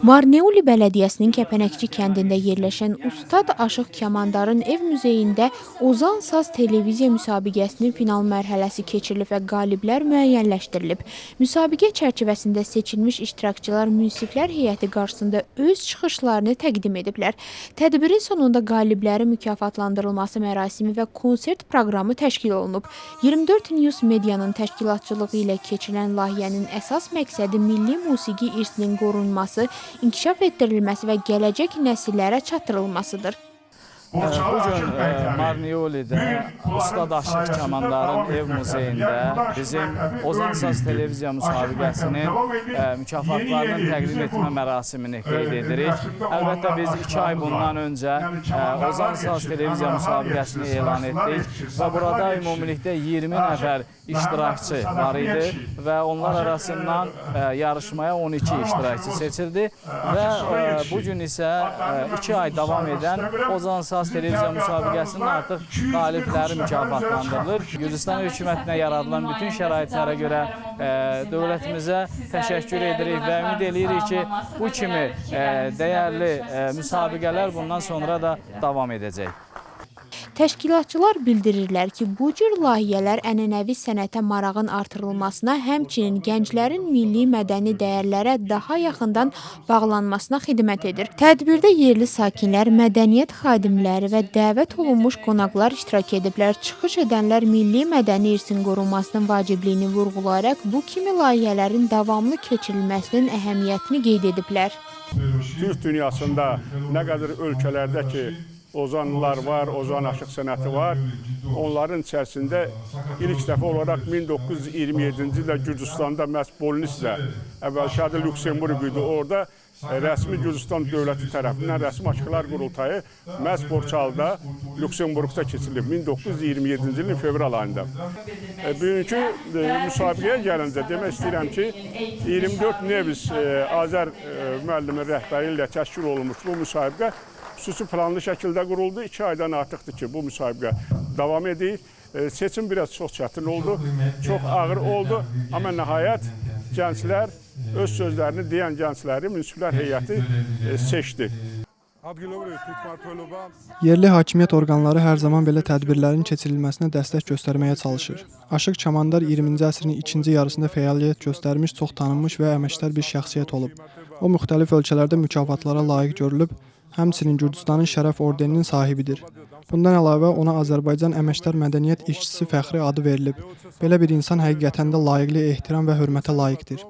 Varneuli Bələdiyyəsinin Kəpənəkçi kəndində yerləşən Ustad Aşıq Kamandarın ev muzeyində Ozan Saz televiziya müsabiqəsinin final mərhələsi keçirilib və qaliblər müəyyənləşdirilib. Müsabiqə çərçivəsində seçilmiş iştirakçılar münsiflər heyəti qarşısında öz çıxışlarını təqdim ediblər. Tədbirin sonunda qaliblərin mükafatlandırılması mərasimi və konsert proqramı təşkil olunub. 24 News Medianın təşkilatçılığı ilə keçirilən layihənin əsas məqsədi milli musiqi irsinin qorunması, inkişaf etdirilməsi və gələcək nəsillərə çatdırılmasıdır. Bugün Marneoli'də Ustad Aşıq Kamandarın ev muzeyində bizim Ozan Saz televiziya müsabiqəsinin mükafatlarının təqdim etmə mərasimini qeyd edirik. Əlbəttə biz 2 ay bundan öncə Ozan Saz televiziya müsabiqəsini elan etdik və burada ümumilikdə 20 nəfər iştirakçı var idi və onlar arasından yarışmaya 12 iştirakçı seçildi və bugün isə 2 ay davam edən Ozan Saz televiziya müsabiqəsinin artıq qalibləri mükafatlandırılır. Gürcüstan hökumətinə yaradılan bütün şəraitlərə görə dövlətimizə təşəkkür edirik və ümid edirik ki, bu kimi dəyərli müsabiqələr bundan sonra da davam edəcək. Təşkilatçılar bildirirlər ki, bu cür layihələr ənənəvi sənətə marağın artırılmasına, həmçinin gənclərin milli mədəni dəyərlərə daha yaxından bağlanmasına xidmət edir. Tədbirdə yerli sakinlər, mədəniyyət xadimləri və dəvət olunmuş qonaqlar iştirak ediblər. Çıxış edənlər milli mədəni irsin qorunmasının vacibliyini vurğulayaraq bu kimi layihələrin davamlı keçirilməsinin əhəmiyyətini qeyd ediblər. Türk dünyasında nə qədər ölkələrdə ki, ozanlar var, ozan aşıq sənəti var. Onların içərisində ilk dəfə olaraq 1927-ci ildə Gürcüstanda məhz Bolnisdə, əvvəlki adı Lüksemburq idi, orada rəsmi Gürcüstan dövləti tərəfindən rəsmi aşıqlar qurultayı məhz Borçalıda, Lüksemburqda keçirilib 1927-ci ilin fevral ayında. Bugünkü müsabiqəyə gəlincə demək istəyirəm ki, 24 Nevis Azər müəllimin rəhbəri ilə təşkil olunmuş bu müsabiqə xüsusi planlı şəkildə quruldu. 2 aydan artıqdır ki, bu müsabiqə davam edir. Seçim biraz çox çətin oldu, çox ağır oldu. Amma nəhayət gənclər öz sözlərini deyən gəncləri münsiflər heyəti seçdi. Yerli hakimiyyət orqanları hər zaman belə tədbirlərin keçirilməsinə dəstək göstərməyə çalışır. Aşıq Kamandar 20-ci əsrin ikinci yarısında fəaliyyət göstərmiş, çox tanınmış və əməkdar bir şəxsiyyət olub. O, müxtəlif ölkələrdə mükafatlara layiq görülüb, həmçinin Gürcüstanın şərəf ordeninin sahibidir. Bundan əlavə ona Azərbaycan əməkdar mədəniyyət işçisi fəxri adı verilib. Belə bir insan həqiqətən də layiqli ehtiram və hörmətə layiqdir.